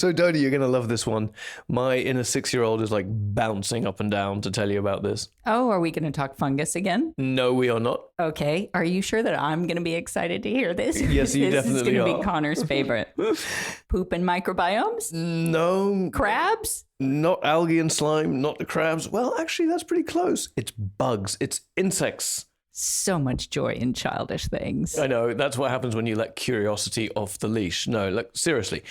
So, Dodi, you're going to love this one. My inner 6-year-old is like bouncing up and down to tell you about this. Oh, are we going to talk fungus again? No, we are not. Okay. Are you sure that I'm going to be excited to hear this? Yes, you definitely are. This is going to be Conor's favorite. Poop and microbiomes? No. Crabs? Not algae and slime, not the crabs. Well, actually, that's pretty close. It's bugs. It's insects. So much joy in childish things. I know. That's what happens when you let curiosity off the leash. No, like, seriously.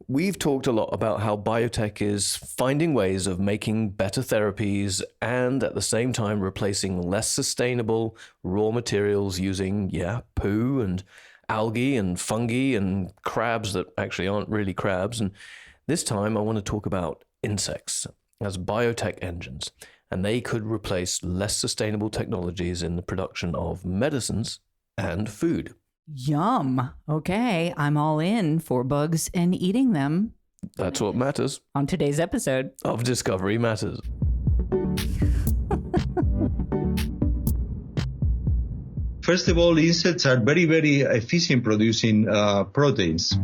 We've talked a lot about how biotech is finding ways of making better therapies and at the same time replacing less sustainable raw materials using, poo and algae and fungi and crabs that actually aren't really crabs. And this time I want to talk about insects as biotech engines. And they could replace less sustainable technologies in the production of medicines and food. Yum. Okay, I'm all in for bugs and eating them. That's what matters. On today's episode of Discovery Matters. First of all, insects are very, very efficient producing proteins.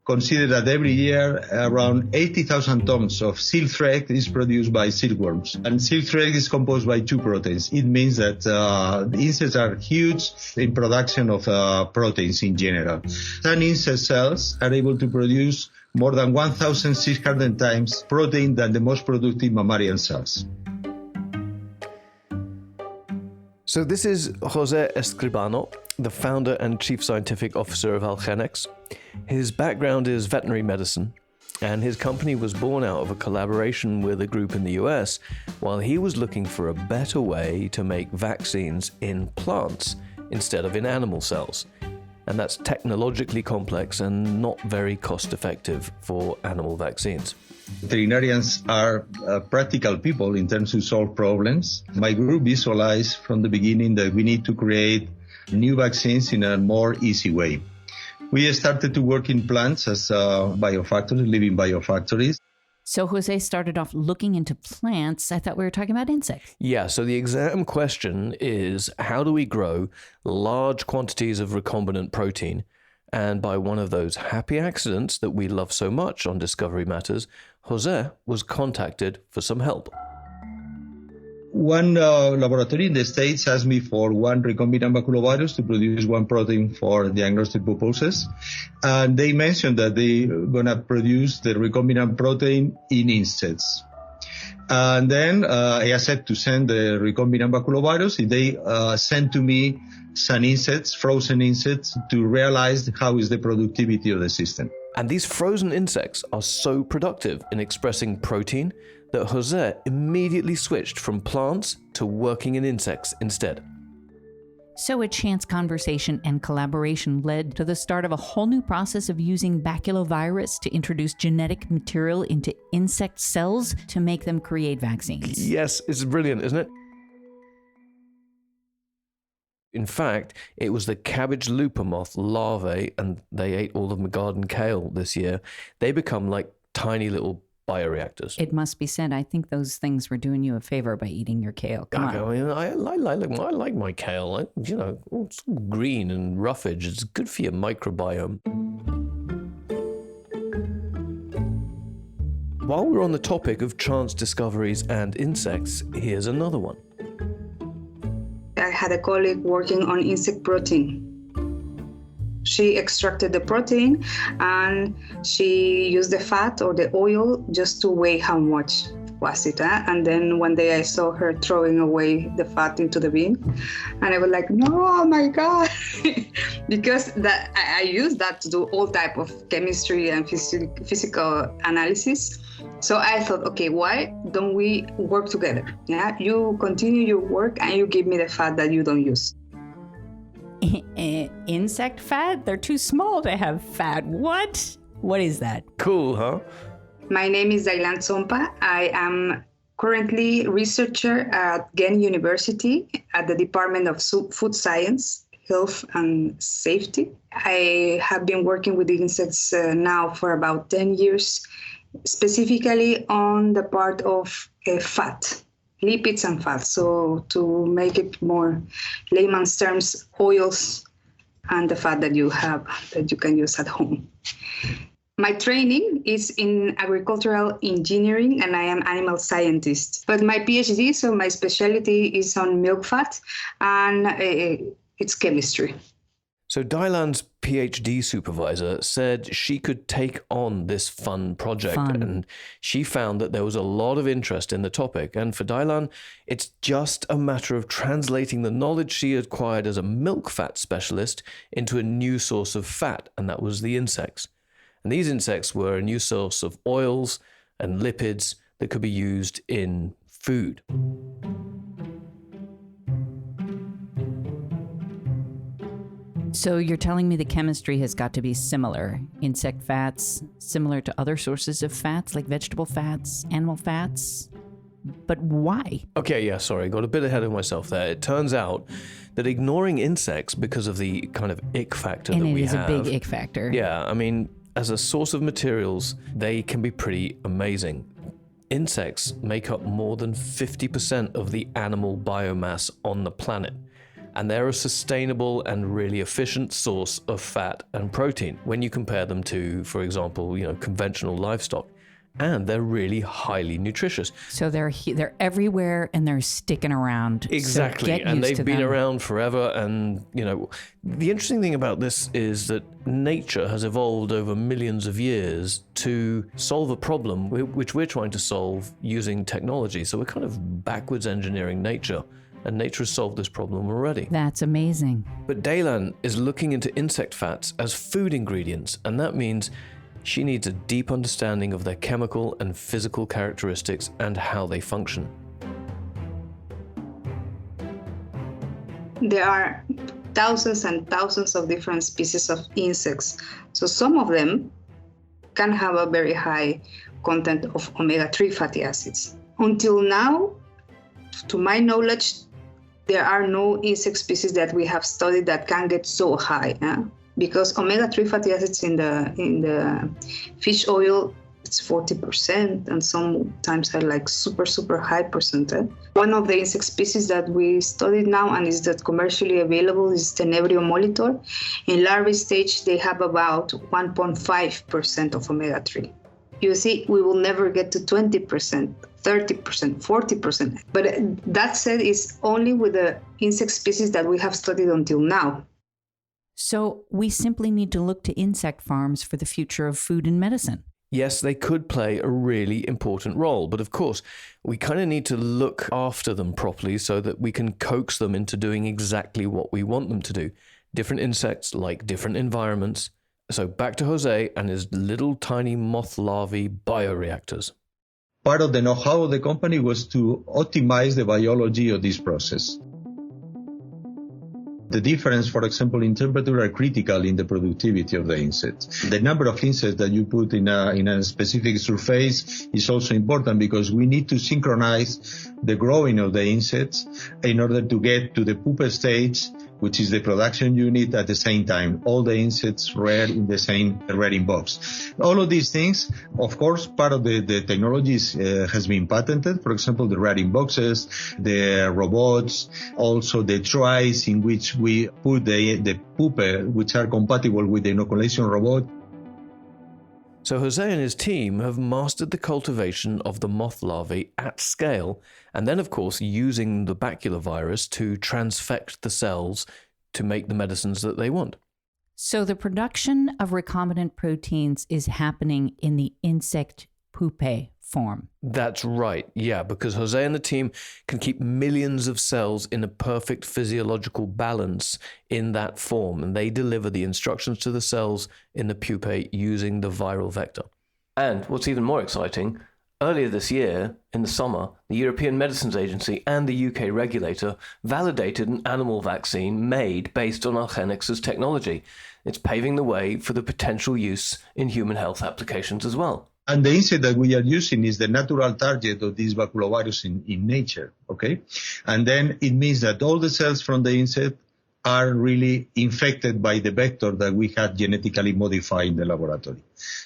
Consider that every year around 80,000 tons of silk thread is produced by silkworms. And silk thread is composed by 2 proteins. It means that insects are huge in production of proteins in general. Some insect cells are able to produce more than 1,600 times protein than the most productive mammalian cells. So this is José Escribano, the founder and chief scientific officer of Algenex. His background is veterinary medicine, and his company was born out of a collaboration with a group in the US while he was looking for a better way to make vaccines in plants instead of in animal cells. And that's technologically complex and not very cost-effective for animal vaccines. Veterinarians are practical people in terms of solve problems. My group visualized from the beginning that we need to create new vaccines in a more easy way. We started to work in plants as biofactories, living biofactories. So Jose started off looking into plants. I thought we were talking about insects. Yeah, so the exam question is, how do we grow large quantities of recombinant protein? And by one of those happy accidents that we love so much on Discovery Matters, Jose was contacted for some help. One laboratory in the States asked me for one recombinant baculovirus to produce one protein for diagnostic purposes. And they mentioned that they're going to produce the recombinant protein in insects. And then I accepted to send the recombinant baculovirus. They sent to me some insects, frozen insects, to realize how is the productivity of the system. And these frozen insects are so productive in expressing protein that Jose immediately switched from plants to working in insects instead. So a chance conversation and collaboration led to the start of a whole new process of using baculovirus to introduce genetic material into insect cells to make them create vaccines. Yes, it's brilliant, isn't it? In fact, it was the cabbage looper moth larvae, and they ate all of my garden kale this year. They become like tiny little bioreactors. It must be said, I think those things were doing you a favor by eating your kale. Come on. I like my kale. It's green and roughage. It's good for your microbiome. While we're on the topic of chance discoveries and insects, here's another one. I had a colleague working on insect protein. She extracted the protein and she used the fat or the oil just to weigh how much was it. And then one day I saw her throwing away the fat into the bin. And I was like, no, oh my God. Because I use that to do all type of chemistry and physical analysis. So I thought, okay, why don't we work together? Yeah, you continue your work and you give me the fat that you don't use. Insect fat? They're too small to have fat. What? What is that? Cool, huh? My name is Daylan Tzompa. I am currently researcher at Ghent University at the Department of Food Science, Health and Safety. I have been working with insects now for about 10 years, specifically on the part of fat, lipids and fat. So to make it more layman's terms, oils and the fat that you have that you can use at home. My training is in agricultural engineering, and I am animal scientist. But my PhD, so my specialty is on milk fat, and it's chemistry. So Daylan's PhD supervisor said she could take on this fun project, and she found that there was a lot of interest in the topic. And for Daylan, it's just a matter of translating the knowledge she acquired as a milk fat specialist into a new source of fat, and that was the insects. And these insects were a new source of oils and lipids that could be used in food. So you're telling me the chemistry has got to be similar. Insect fats, similar to other sources of fats like vegetable fats, animal fats. But why? Okay, yeah, sorry, got a bit ahead of myself there. It turns out that ignoring insects because of the kind of ick factor that we have. And it is a big ick factor. Yeah, I mean, as a source of materials, they can be pretty amazing. Insects make up more than 50% of the animal biomass on the planet. And they're a sustainable and really efficient source of fat and protein when you compare them to, for example, conventional livestock. And they're really highly nutritious. So they're everywhere and they're sticking around. Exactly, so and they've been around forever. And, the interesting thing about this is that nature has evolved over millions of years to solve a problem which we're trying to solve using technology. So we're kind of backwards engineering nature. And nature has solved this problem already. That's amazing. But Daylan is looking into insect fats as food ingredients, and that means she needs a deep understanding of their chemical and physical characteristics and how they function. There are thousands and thousands of different species of insects. So some of them can have a very high content of omega-3 fatty acids. Until now, to my knowledge, there are no insect species that we have studied that can get so high, because omega-3 fatty acids in the fish oil, it's 40%, and sometimes are like super high percentage. One of the insect species that we studied now and is that commercially available is Tenebrio molitor. In larvae stage, they have about 1.5% of omega-3. You see, we will never get to 20%. 30%, 40%. But that said, is only with the insect species that we have studied until now. So we simply need to look to insect farms for the future of food and medicine. Yes, they could play a really important role, but of course, we kind of need to look after them properly so that we can coax them into doing exactly what we want them to do. Different insects like different environments. So back to Jose and his little tiny moth larvae bioreactors. Part of the know-how of the company was to optimize the biology of this process. The difference, for example, in temperature are critical in the productivity of the insect. The number of insects that you put in a specific surface is also important because we need to synchronize the growing of the insects in order to get to the pupa stage, which is the production unit at the same time. All the insects reared in the same rearing box. All of these things, of course, part of the technologies has been patented. For example, the rearing boxes, the robots, also the trays in which we put the pupa, which are compatible with the inoculation robot. So Jose and his team have mastered the cultivation of the moth larvae at scale, and then of course using the baculovirus to transfect the cells to make the medicines that they want. So the production of recombinant proteins is happening in the insect pupae form. That's right, yeah, because Jose and the team can keep millions of cells in a perfect physiological balance in that form, and they deliver the instructions to the cells in the pupae using the viral vector. And what's even more exciting, earlier this year, in the summer, the European Medicines Agency and the UK regulator validated an animal vaccine made based on Algenex's technology. It's paving the way for the potential use in human health applications as well. And the insect that we are using is the natural target of this baculovirus in nature, okay? And then it means that all the cells from the insect are really infected by the vector that we had genetically modified in the laboratory.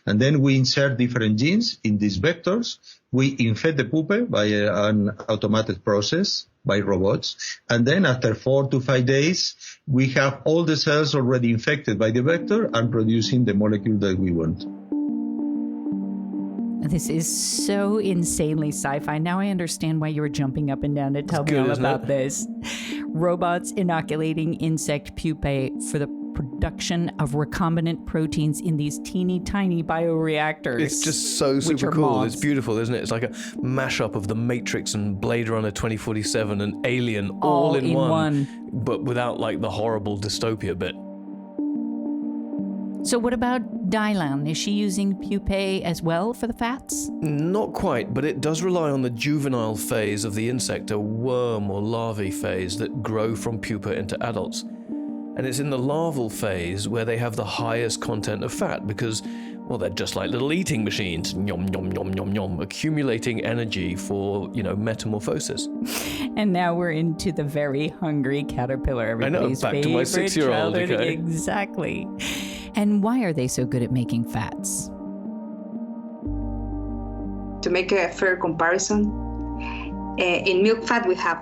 And then we insert different genes in these vectors. We infect the pupa by an automated process by robots. And then after 4 to 5 days, we have all the cells already infected by the vector and producing the molecule that we want. This is so insanely sci-fi. Now I understand why you were jumping up and down to tell me all about this. Robots inoculating insect pupae for the production of recombinant proteins in these teeny tiny bioreactors. It's just so super cool. Moths. It's beautiful, isn't it? It's like a mashup of The Matrix and Blade Runner 2047 and Alien all in one, but without like the horrible dystopia bit. So what about Daylan? Is she using pupae as well for the fats? Not quite, but it does rely on the juvenile phase of the insect, a worm or larvae phase that grow from pupa into adults. And it's in the larval phase where they have the highest content of fat because, well, they're just like little eating machines, yum, yum, yum, yum, yum, accumulating energy for, metamorphosis. And now we're into the very hungry caterpillar. Everybody's I know, back to my 6-year-old, okay? Exactly. And why are they so good at making fats? To make a fair comparison, in milk fat we have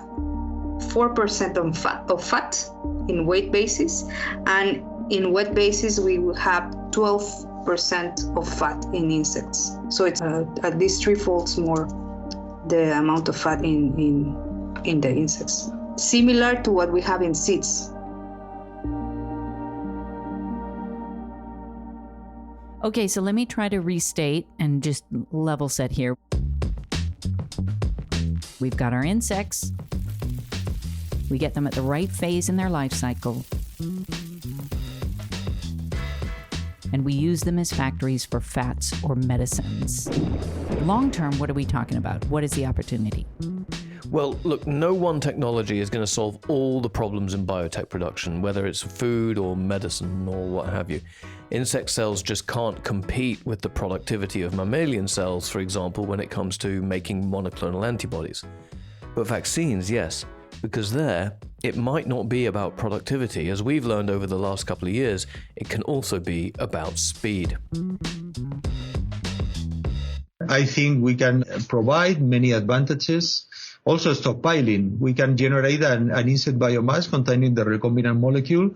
4% of fat in weight basis, and in wet basis we will have 12% of fat in insects. So it's at least 3-fold more the amount of fat in the insects. Similar to what we have in seeds. Okay, so let me try to restate and just level set here. We've got our insects. We get them at the right phase in their life cycle. And we use them as factories for fats or medicines. Long term, what are we talking about? What is the opportunity? Well, look, no one technology is going to solve all the problems in biotech production, whether it's food or medicine or what have you. Insect cells just can't compete with the productivity of mammalian cells, for example, when it comes to making monoclonal antibodies. But vaccines, yes, because there, it might not be about productivity. As we've learned over the last couple of years, it can also be about speed. I think we can provide many advantages. Also stockpiling, we can generate an insect biomass containing the recombinant molecule,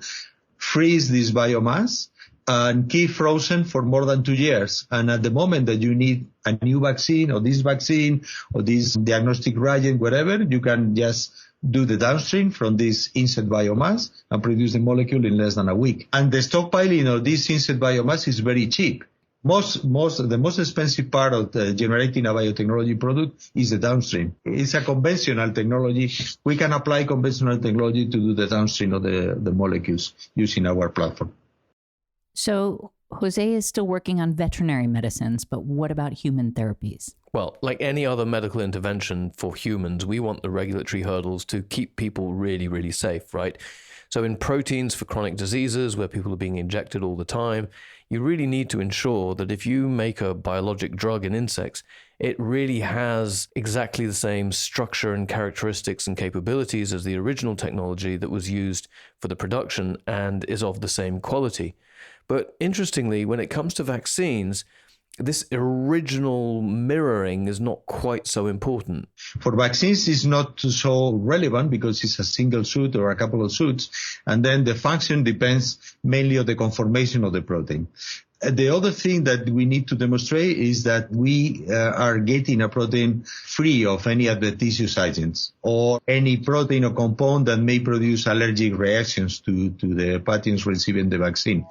freeze this biomass, and keep frozen for more than 2 years. And at the moment that you need a new vaccine or this diagnostic reagent, whatever, you can just do the downstream from this insect biomass and produce the molecule in less than a week. And the stockpiling of this insect biomass is very cheap. The most expensive part of generating a biotechnology product is the downstream. It's a conventional technology. We can apply conventional technology to do the downstream of the molecules using our platform. So Jose is still working on veterinary medicines, but what about human therapies? Well, like any other medical intervention for humans, we want the regulatory hurdles to keep people really, really safe, right? So in proteins for chronic diseases where people are being injected all the time, you really need to ensure that if you make a biologic drug in insects, it really has exactly the same structure and characteristics and capabilities as the original technology that was used for the production and is of the same quality. But interestingly, when it comes to vaccines, this original mirroring is not quite so important. For vaccines, it's not so relevant because it's a single suit or a couple of suits. And then the function depends mainly on the conformation of the protein. The other thing that we need to demonstrate is that we are getting a protein free of any adventitious agents or any protein or compound that may produce allergic reactions to the patients receiving the vaccine.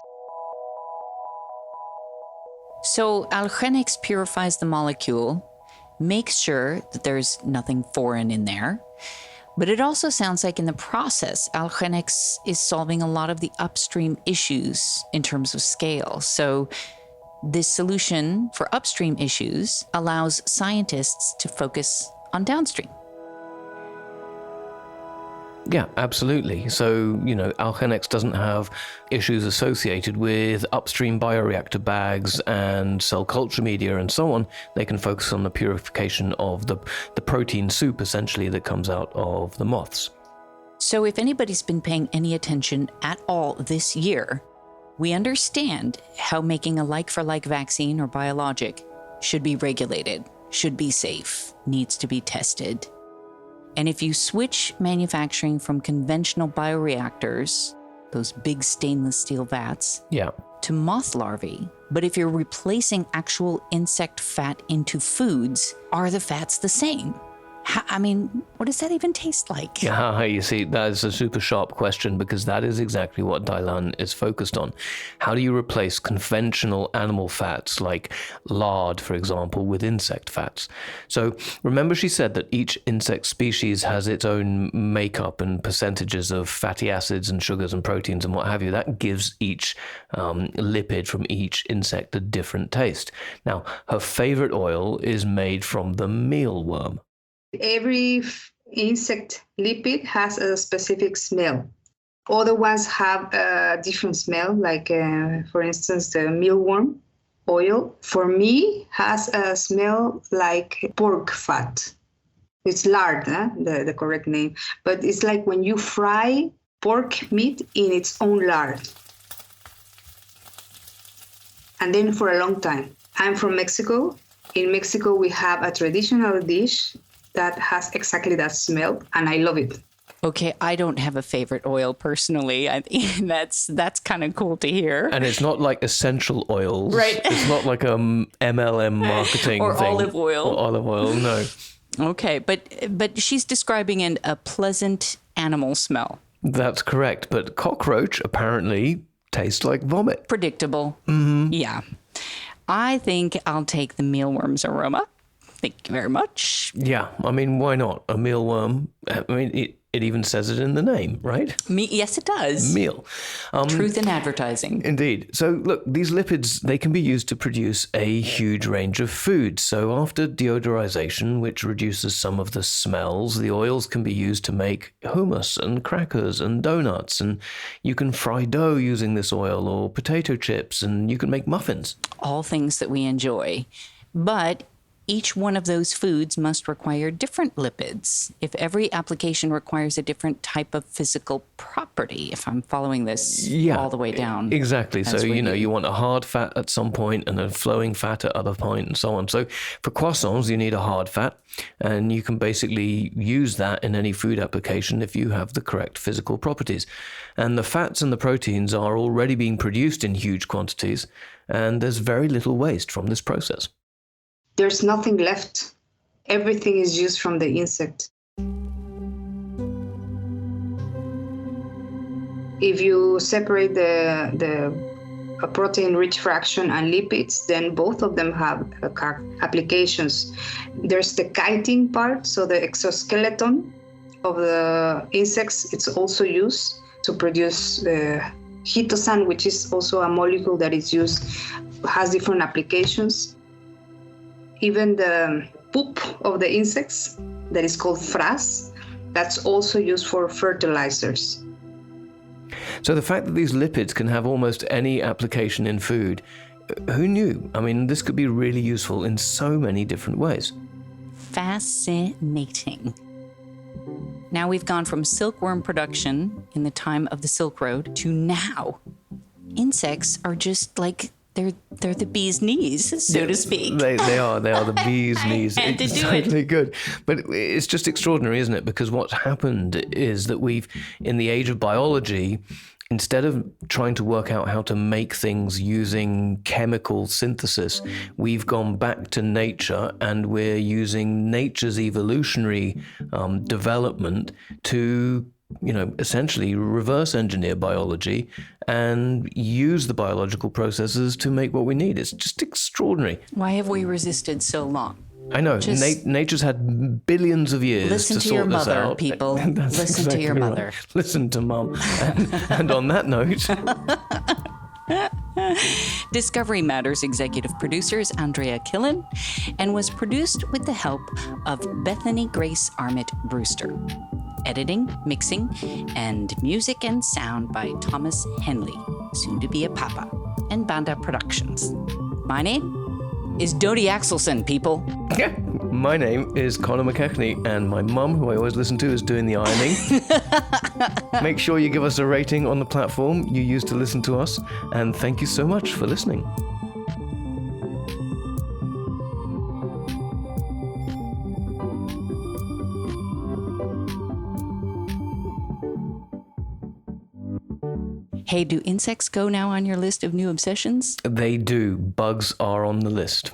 So Algenex purifies the molecule, makes sure that there's nothing foreign in there. But it also sounds like in the process, Algenex is solving a lot of the upstream issues in terms of scale. So this solution for upstream issues allows scientists to focus on downstream. Yeah, absolutely. So, Algenex doesn't have issues associated with upstream bioreactor bags and cell culture media and so on. They can focus on the purification of the protein soup, essentially, that comes out of the moths. So if anybody's been paying any attention at all this year, we understand how making a like-for-like vaccine or biologic should be regulated, should be safe, needs to be tested. And if you switch manufacturing from conventional bioreactors, those big stainless steel vats, to moth larvae, but if you're replacing actual insect fat into foods, are the fats the same? I mean, what does that even taste like? Yeah, you see, that is a super sharp question because that is exactly what Daylan is focused on. How do you replace conventional animal fats like lard, for example, with insect fats? So remember she said that each insect species has its own makeup and percentages of fatty acids and sugars and proteins and what have you. That gives each lipid from each insect a different taste. Now, her favorite oil is made from the mealworm. Every insect lipid has a specific smell. Other ones have a different smell, like, for instance, the mealworm oil, for me, has a smell like pork fat. It's lard, the correct name. But it's like when you fry pork meat in its own lard. And then for a long time. I'm from Mexico. In Mexico, we have a traditional dish that has exactly that smell, and I love it. Okay, I don't have a favorite oil personally. I think that's kind of cool to hear. And it's not like essential oils. Right. It's not like a MLM marketing or thing. Olive oil. Or olive oil, no. Okay, but she's describing a pleasant animal smell. That's correct, but cockroach apparently tastes like vomit. Predictable. Mm-hmm. Yeah. I think I'll take the mealworm's aroma. Thank you very much. Yeah, I mean, why not? A mealworm, I mean, it even says it in the name, right? Yes, it does. Meal. Truth in advertising. Indeed. So look, these lipids, they can be used to produce a huge range of foods. So after deodorization, which reduces some of the smells, the oils can be used to make hummus and crackers and donuts. And you can fry dough using this oil or potato chips, and you can make muffins. All things that we enjoy. But each one of those foods must require different lipids. If every application requires a different type of physical property, if I'm following this all the way down. Exactly. So, you want a hard fat at some point and a flowing fat at other point and so on. So for croissants, you need a hard fat, and you can basically use that in any food application if you have the correct physical properties. And the fats and the proteins are already being produced in huge quantities, and there's very little waste from this process. There's nothing left. Everything is used from the insect. If you separate the protein-rich fraction and lipids, then both of them have applications. There's the chitin part, so the exoskeleton of the insects, it's also used to produce chitosan, which is also a molecule that is used, has different applications. Even the poop of the insects, that is called frass, that's also used for fertilizers. So the fact that these lipids can have almost any application in food, who knew? I mean, this could be really useful in so many different ways. Fascinating. Now we've gone from silkworm production in the time of the Silk Road to now. Insects are just like they're the bee's knees, so to speak. They are the bee's knees. It's totally good. But it's just extraordinary, isn't it? Because what's happened is that we've, in the age of biology, instead of trying to work out how to make things using chemical synthesis, we've gone back to nature and we're using nature's evolutionary development to essentially reverse engineer biology and use the biological processes to make what we need. It's just extraordinary. Why have we resisted so long? I know. Nature's had billions of years to sort this out. Listen to your mother, people. Listen to your mother. Right. Listen to Mum. And on that note... Discovery Matters executive producer is Andrea Killen and was produced with the help of Bethany Grace Armitt Brewster. Editing, mixing, and music and sound by Thomas Henley, soon to be a papa, and Banda Productions. My name is Dodi Axelson, people. Yeah, My name is Conor McKechnie, and my mum, who I always listen to, is doing the ironing. Make sure you give us a rating on the platform you use to listen to us, and thank you so much for listening. Hey, do insects go now on your list of new obsessions? They do. Bugs are on the list.